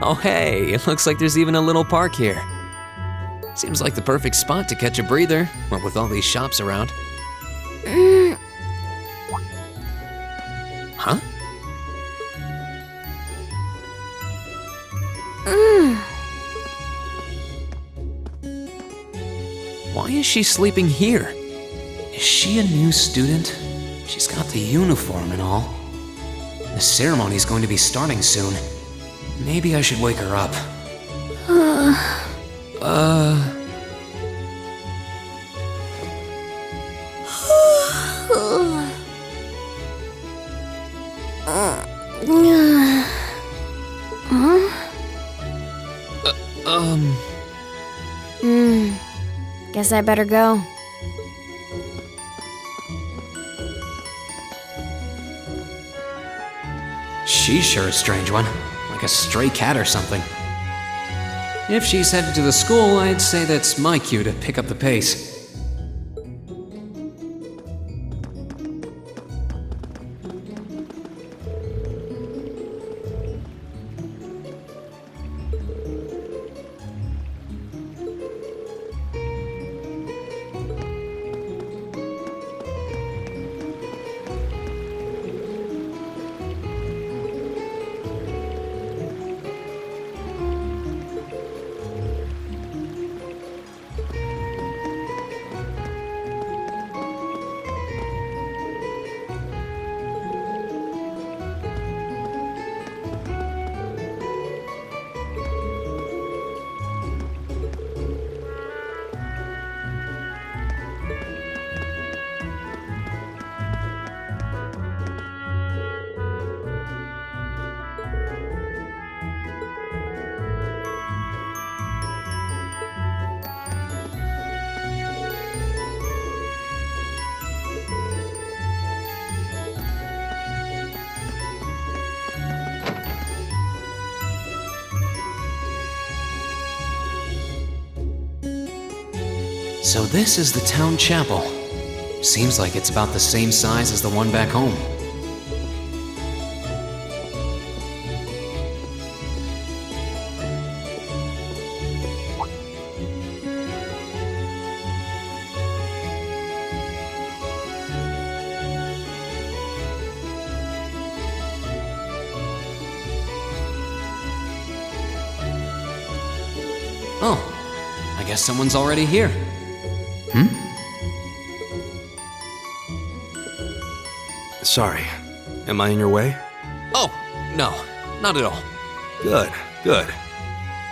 Oh hey, it looks like there's even a little park here. Seems like the perfect spot to catch a breather, what with all these shops around. Huh? Why is she sleeping here? Is she a new student? She's got the uniform and all. The ceremony's going to be starting soon. Maybe I should wake her up. Guess I better go. She's sure a strange one, like a stray cat or something. If she's headed to the school, I'd say that's my cue to pick up the pace. So this is the town chapel. Seems like it's about the same size as the one back home. Oh, I guess someone's already here. Sorry, am I in your way? Oh, no, not at all. Good, good.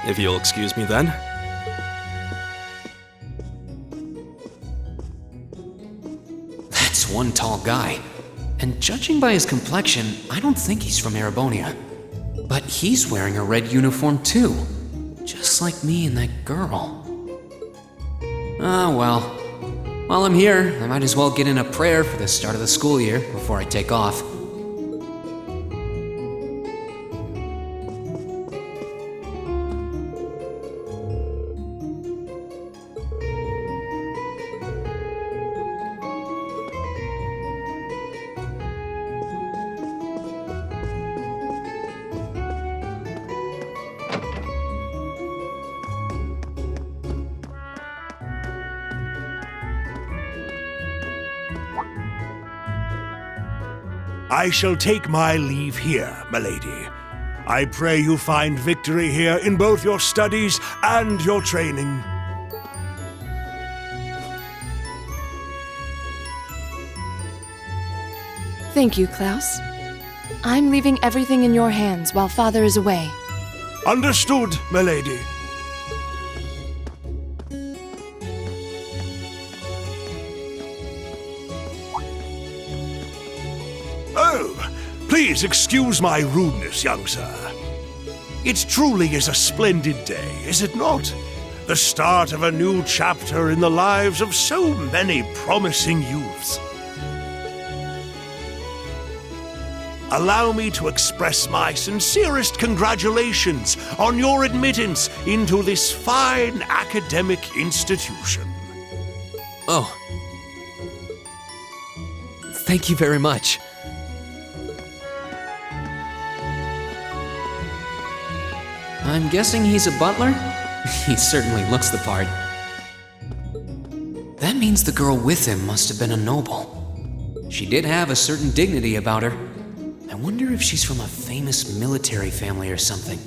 If you'll excuse me then. That's one tall guy. And judging by his complexion, I don't think he's from Erebonia. But he's wearing a red uniform too. Just like me and that girl. Ah, well. While I'm here, I might as well get in a prayer for the start of the school year before I take off. I shall take my leave here, milady. I pray you find victory here in both your studies and your training. Thank you, Klaus. I'm leaving everything in your hands while Father is away. Understood, milady. Oh, please excuse my rudeness, young sir. It truly is a splendid day, is it not? The start of a new chapter in the lives of so many promising youths. Allow me to express my sincerest congratulations on your admittance into this fine academic institution. Oh. Thank you very much. I'm guessing he's a butler? He certainly looks the part. That means the girl with him must have been a noble. She did have a certain dignity about her. I wonder if she's from a famous military family or something.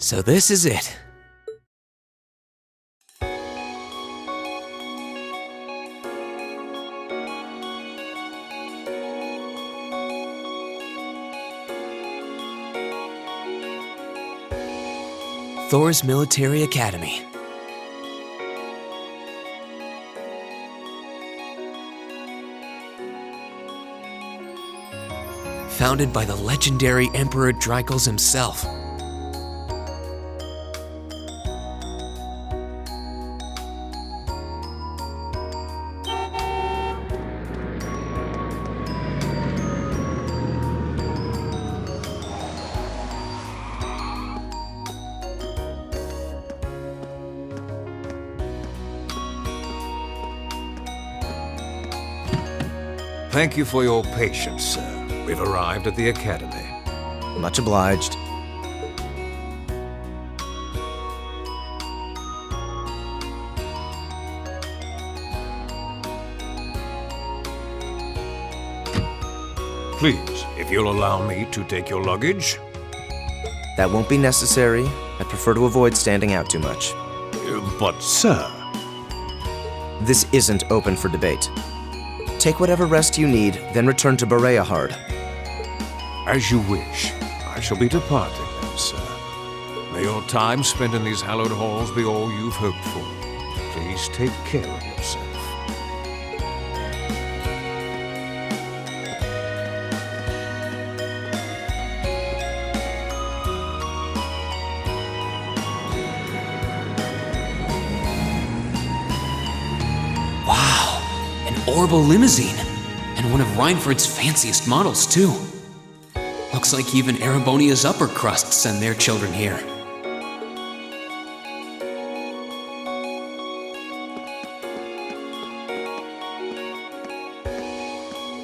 So this is it. Thor's Military Academy. Founded by the legendary Emperor Dreichels himself. Thank you for your patience, sir. We've arrived at the Academy. Much obliged. Please, if you'll allow me to take your luggage. That won't be necessary. I prefer to avoid standing out too much. But, sir... This isn't open for debate. Take whatever rest you need, then return to Bereahard. As you wish. I shall be departing then, sir. May your time spent in these hallowed halls be all you've hoped for. Please take care of yourself. Wow, an Orbital limousine, and one of Reinford's fanciest models, too. Looks like even Erebonia's upper crust send their children here.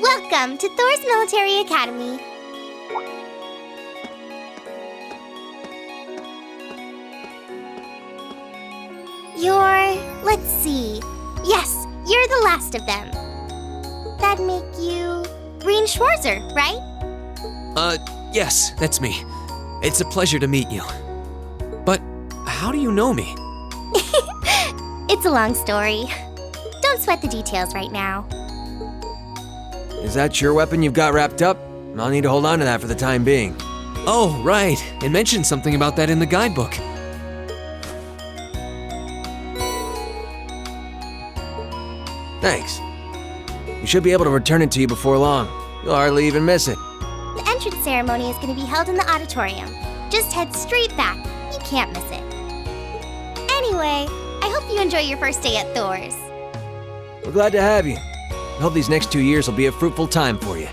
Welcome to Thor's Military Academy. Let's see. Yes, you're the last of them. That'd make you Green Schwarzer, right? Yes, that's me. It's a pleasure to meet you. But how do you know me? It's a long story. Don't sweat the details right now. Is that your weapon you've got wrapped up? I'll need to hold on to that for the time being. Oh, right. It mentioned something about that in the guidebook. Thanks. We should be able to return it to you before long. You'll hardly even miss it. The entrance ceremony is going to be held in the auditorium. Just head straight back. You can't miss it. Anyway, I hope you enjoy your first day at Thor's. We're glad to have you. I hope these next 2 years will be a fruitful time for you.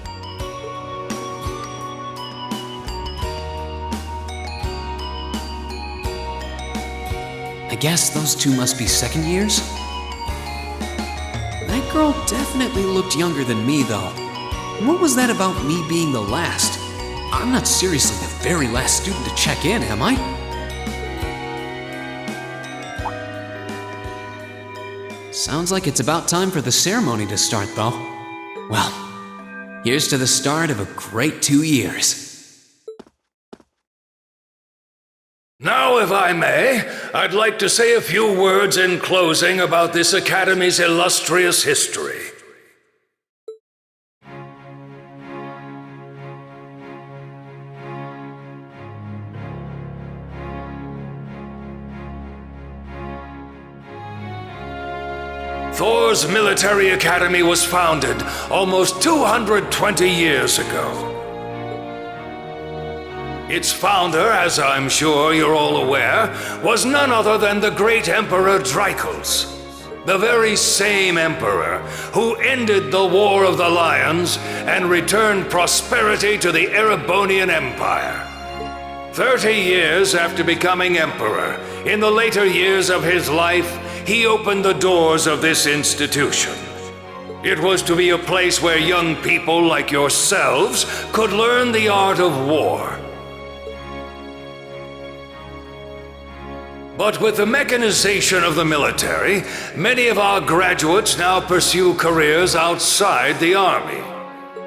I guess those two must be second years? That girl definitely looked younger than me, though. What was that about me being the last? I'm not seriously the very last student to check in, am I? Sounds like it's about time for the ceremony to start, though. Well, here's to the start of a great 2 years. Now, if I may, I'd like to say a few words in closing about this Academy's illustrious history. Thor's Military Academy was founded almost 220 years ago. Its founder, as I'm sure you're all aware, was none other than the great Emperor Drycles. The very same emperor who ended the War of the Lions and returned prosperity to the Erebonian Empire. 30 years after becoming emperor, in the later years of his life, he opened the doors of this institution. It was to be a place where young people like yourselves could learn the art of war. But with the mechanization of the military, many of our graduates now pursue careers outside the army.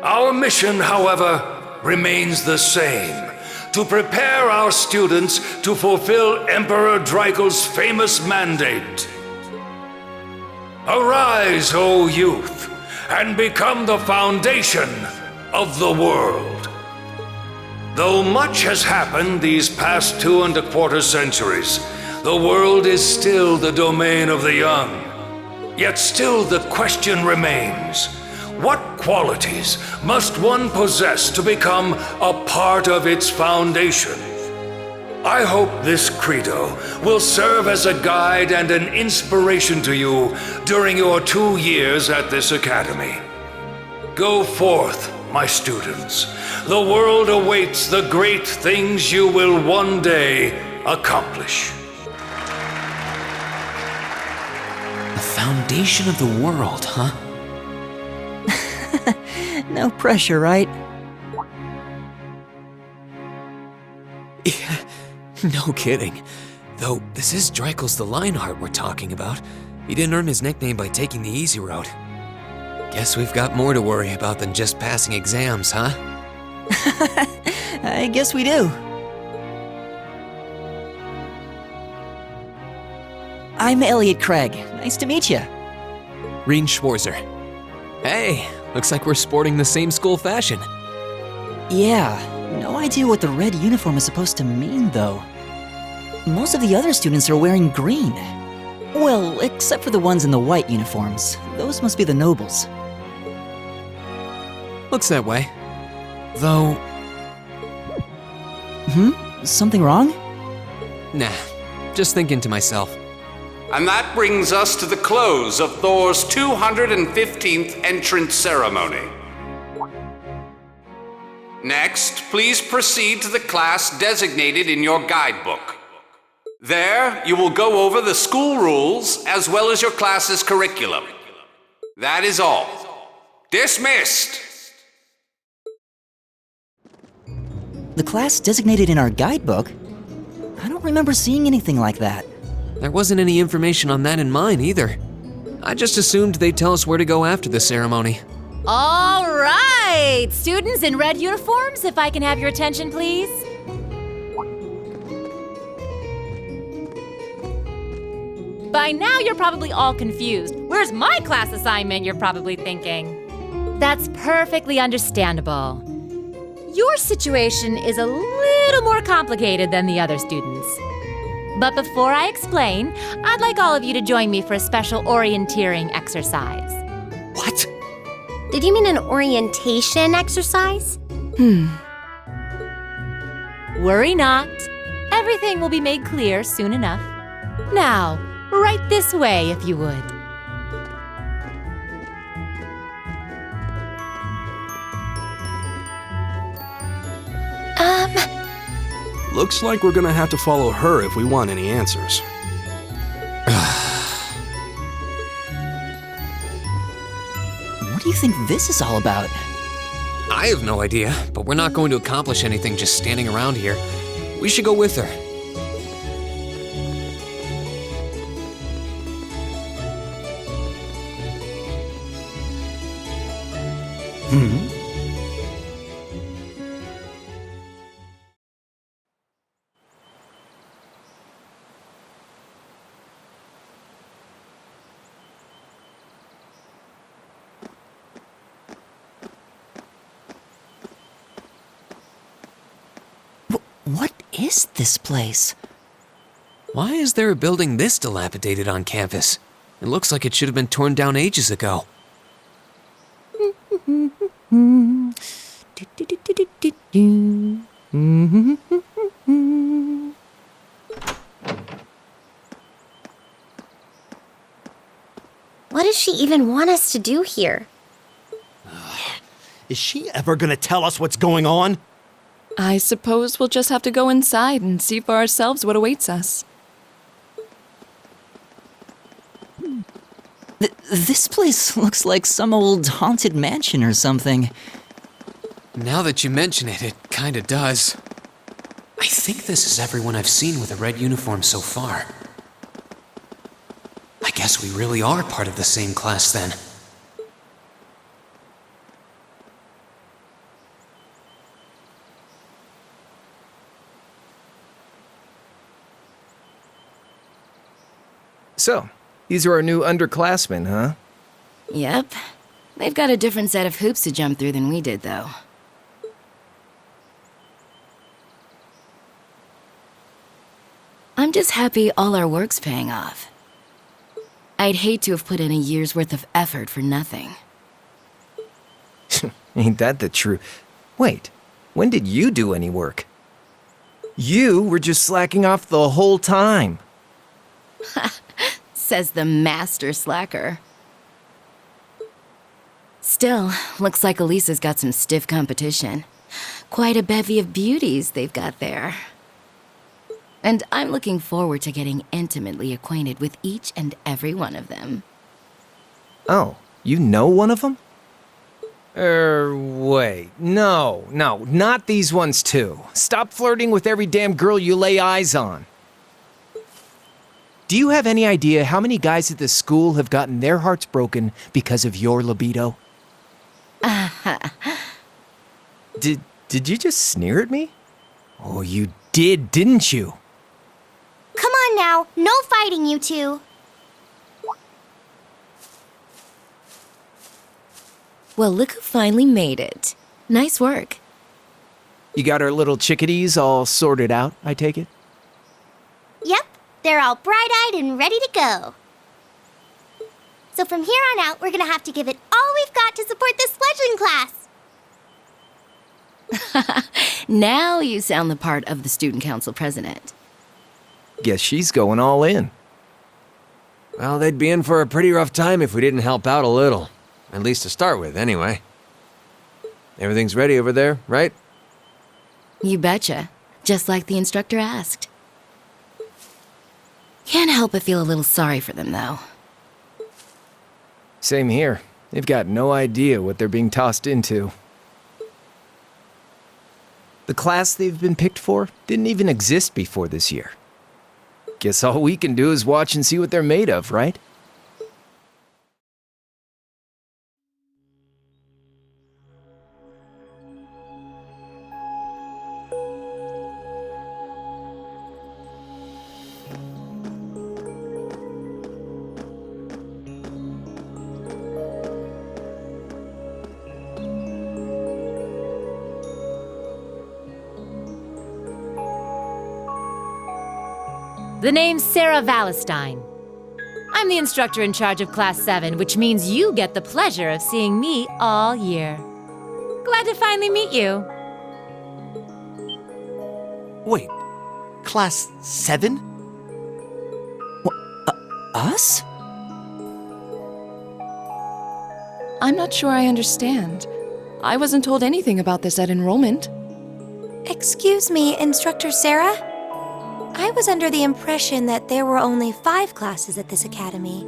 Our mission, however, remains the same: to prepare our students to fulfill Emperor Drycles' famous mandate. Arise, O youth, and become the foundation of the world. Though much has happened these past 2¼ centuries, the world is still the domain of the young. Yet still the question remains: what qualities must one possess to become a part of its foundation? I hope this credo will serve as a guide and an inspiration to you during your 2 years at this academy. Go forth, my students. The world awaits the great things you will one day accomplish. The foundation of the world, huh? No pressure, right? Yeah, no kidding. Though this is Drycles the Lionheart we're talking about. He didn't earn his nickname by taking the easy road. Guess we've got more to worry about than just passing exams, huh? I guess we do. I'm Elliot Craig. Nice to meet you. Reen Schwarzer. Hey, looks like we're sporting the same school fashion. Yeah, no idea what the red uniform is supposed to mean, though. Most of the other students are wearing green. Well, except for the ones in the white uniforms. Those must be the nobles. Looks that way. Though... Something wrong? Nah, just thinking to myself. And that brings us to the close of Thor's 215th entrance ceremony. Next, please proceed to the class designated in your guidebook. There, you will go over the school rules as well as your class's curriculum. That is all. Dismissed! The class designated in our guidebook? I don't remember seeing anything like that. There wasn't any information on that in mine either. I just assumed they'd tell us where to go after the ceremony. All right! Students in red uniforms, if I can have your attention, please. By now, you're probably all confused. Where's my class assignment, you're probably thinking. That's perfectly understandable. Your situation is a little more complicated than the other students. But before I explain, I'd like all of you to join me for a special orienteering exercise. What? Did you mean an orientation exercise? Worry not. Everything will be made clear soon enough. Now, right this way, if you would. Looks like we're gonna have to follow her if we want any answers. What do you think this is all about? I have no idea, but we're not going to accomplish anything just standing around here. We should go with her. What is this place? Why is there a building this dilapidated on campus? It looks like it should have been torn down ages ago. What does she even want us to do here? Is she ever gonna tell us what's going on? I suppose we'll just have to go inside and see for ourselves what awaits us. This place looks like some old haunted mansion or something. Now that you mention it, it kinda does. I think this is everyone I've seen with a red uniform so far. I guess we really are part of the same class then. So, these are our new underclassmen, huh? Yep. They've got a different set of hoops to jump through than we did, though. I'm just happy all our work's paying off. I'd hate to have put in a year's worth of effort for nothing. Ain't that the truth? Wait, when did you do any work? You were just slacking off the whole time. Says the master slacker. Still, looks like Elisa's got some stiff competition. Quite a bevy of beauties they've got there. And I'm looking forward to getting intimately acquainted with each and every one of them. Oh, you know one of them? Wait. No, not these ones too. Stop flirting with every damn girl you lay eyes on. Do you have any idea how many guys at this school have gotten their hearts broken because of your libido? Did you just sneer at me? Oh, you did, didn't you? Come on now, no fighting, you two. Well, look who finally made it. Nice work. You got our little chickadees all sorted out, I take it? Yep, they're all bright-eyed and ready to go. So from here on out, we're gonna have to give it all we've got to support this fledgling class. Now you sound the part of the student council president. Guess she's going all in. Well, they'd be in for a pretty rough time if we didn't help out a little. At least to start with, anyway. Everything's ready over there, right? You betcha. Just like the instructor asked. Can't help but feel a little sorry for them, though. Same here. They've got no idea what they're being tossed into. The class they've been picked for didn't even exist before this year. Guess all we can do is watch and see what they're made of, right? The name's Sarah Valestine. I'm the instructor in charge of Class 7, which means you get the pleasure of seeing me all year. Glad to finally meet you. Wait, Class 7? Us? I'm not sure I understand. I wasn't told anything about this at enrollment. Excuse me, Instructor Sarah? I was under the impression that there were only 5 classes at this academy,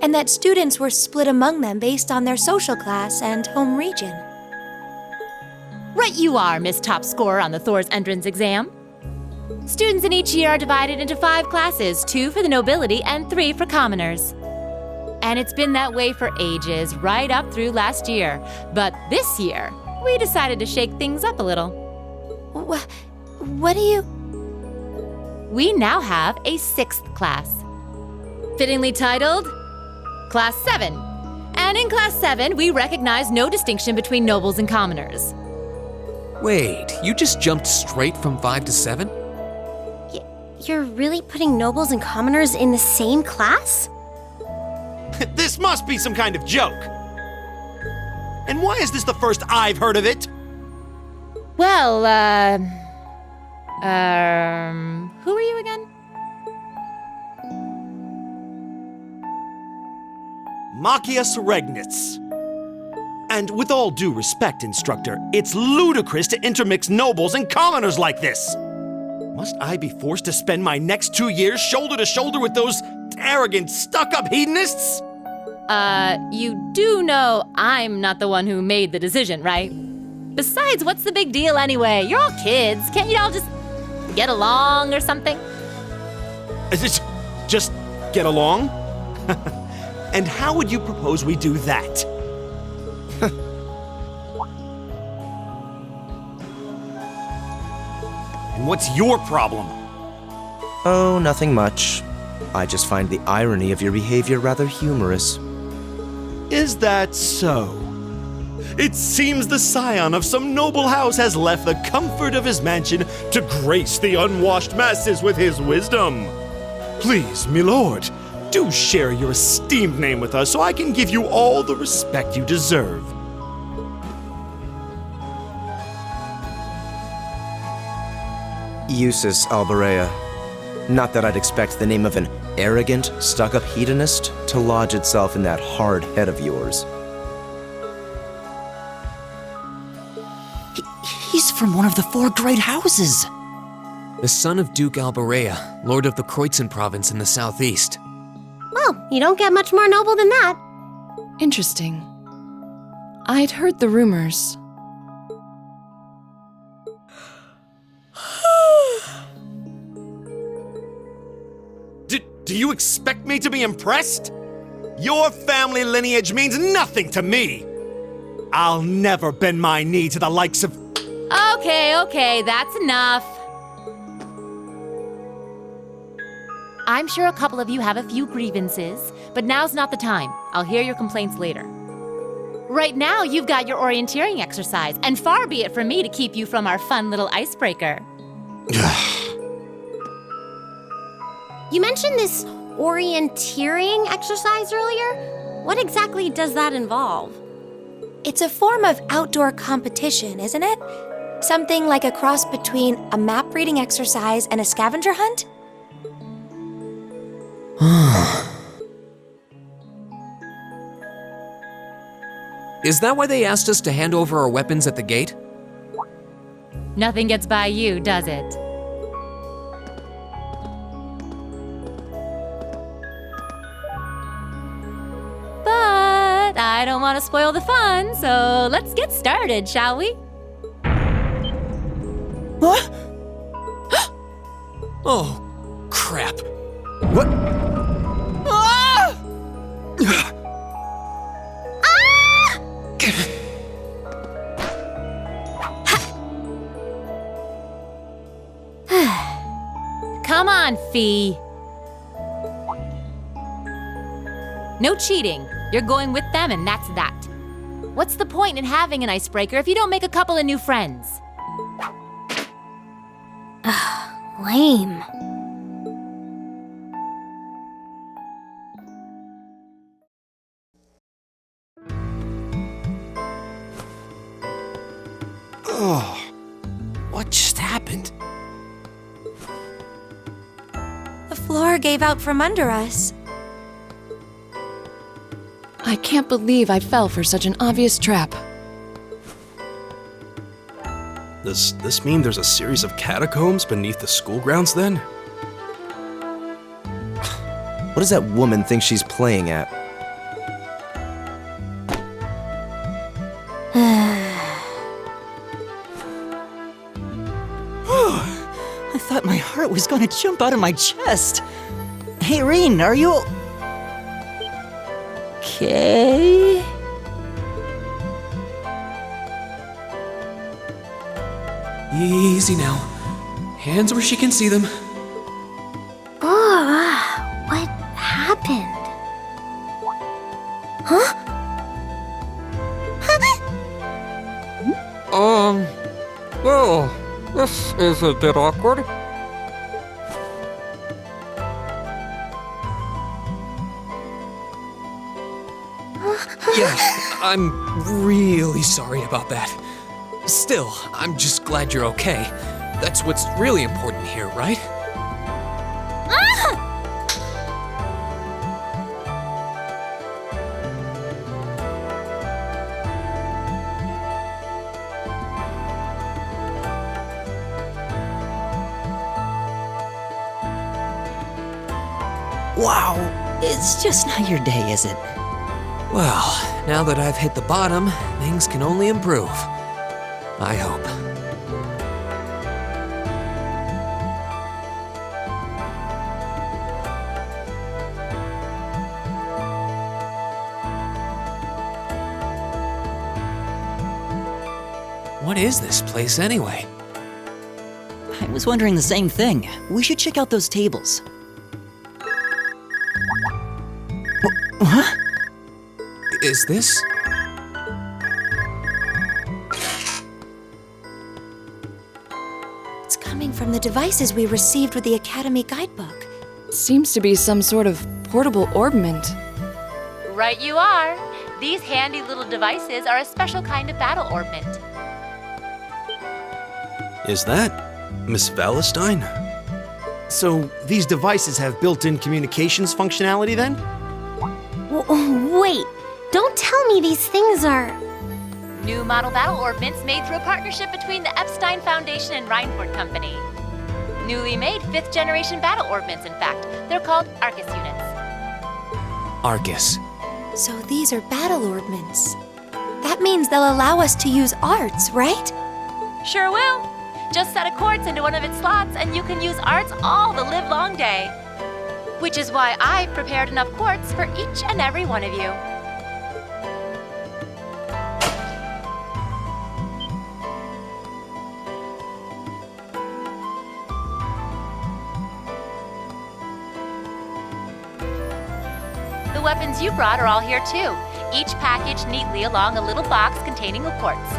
and that students were split among them based on their social class and home region. Right you are, Miss Top Scorer on the Thor's entrance exam. Students in each year are divided into 5 classes, 2 for the nobility and 3 for commoners. And it's been that way for ages, right up through last year. But this year, we decided to shake things up a little. What do you... We now have a 6th class. Fittingly titled, Class 7. And in Class 7, we recognize no distinction between nobles and commoners. Wait, you just jumped straight from 5 to 7? You're really putting nobles and commoners in the same class? This must be some kind of joke. And why is this the first I've heard of it? Well, who are you again? Machias Regnitz. And with all due respect, Instructor, it's ludicrous to intermix nobles and commoners like this. Must I be forced to spend my next 2 years shoulder to shoulder with those arrogant, stuck-up hedonists? You do know I'm not the one who made the decision, right? Besides, what's the big deal anyway? You're all kids. Can't you all just get along or something? Just get along? And how would you propose we do that? And what's your problem? Oh, nothing much. I just find the irony of your behavior rather humorous. Is that so? It seems the scion of some noble house has left the comfort of his mansion to grace the unwashed masses with his wisdom. Please, milord, do share your esteemed name with us so I can give you all the respect you deserve. Eustace Alberea. Not that I'd expect the name of an arrogant, stuck-up hedonist to lodge itself in that hard head of yours. He's from one of the 4 great houses. The son of Duke Alberea, lord of the Kreutzen province in the southeast. Well, you don't get much more noble than that. Interesting. I'd heard the rumors. Do you expect me to be impressed? Your family lineage means nothing to me. I'll never bend my knee to the likes of... Okay, that's enough. I'm sure a couple of you have a few grievances, but now's not the time. I'll hear your complaints later. Right now, you've got your orienteering exercise, and far be it from me to keep you from our fun little icebreaker. You mentioned this orienteering exercise earlier. What exactly does that involve? It's a form of outdoor competition, isn't it? Something like a cross between a map reading exercise and a scavenger hunt? Is that why they asked us to hand over our weapons at the gate? Nothing gets by you, does it? But I don't want to spoil the fun, so let's get started, shall we? What? Oh, crap. What? Ah! Come on, Fee. No cheating. You're going with them, and that's that. What's the point in having an icebreaker if you don't make a couple of new friends? Lame. Oh, what just happened? The floor gave out from under us. I can't believe I fell for such an obvious trap. Does this mean there's a series of catacombs beneath the school grounds then? What does that woman think she's playing at? I thought my heart was gonna jump out of my chest. Hey, Reen, are you... okay? Easy now. Hands where she can see them. Oh, what happened? Huh? Well, this is a bit awkward. Yeah, I'm really sorry about that. Still, I'm just glad you're okay. That's what's really important here, right? Wow, it's just not your day, is it? Well, now that I've hit the bottom, things can only improve. I hope. What is this place anyway? I was wondering the same thing. We should check out those tables. Huh? Is this? It's coming from the devices we received with the Academy guidebook. Seems to be some sort of portable orbment. Right you are. These handy little devices are a special kind of battle orbment. Is that Miss Valentine? So, these devices have built-in communications functionality then? Wait, don't tell me these things are... New model battle orbments made through a partnership between the Epstein Foundation and Reinford Company. Newly made 5th generation battle orbments, in fact. They're called Arcus units. Arcus. So these are battle orbments. That means they'll allow us to use arts, right? Sure will. Just set a quartz into one of its slots and you can use arts all the livelong day. Which is why I've prepared enough quartz for each and every one of you. The weapons you brought are all here too, each packaged neatly along a little box containing a quartz.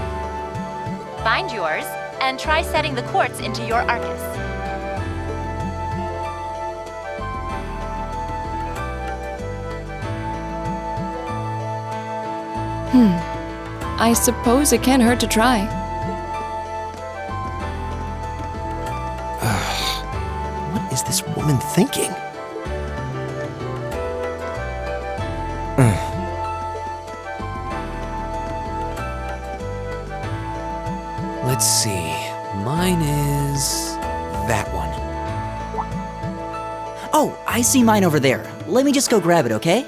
Find yours and try setting the quartz into your Arcus. I suppose it can't hurt to try. What is this woman thinking? Let's see. Mine is that one. Oh, I see mine over there. Let me just go grab it, okay?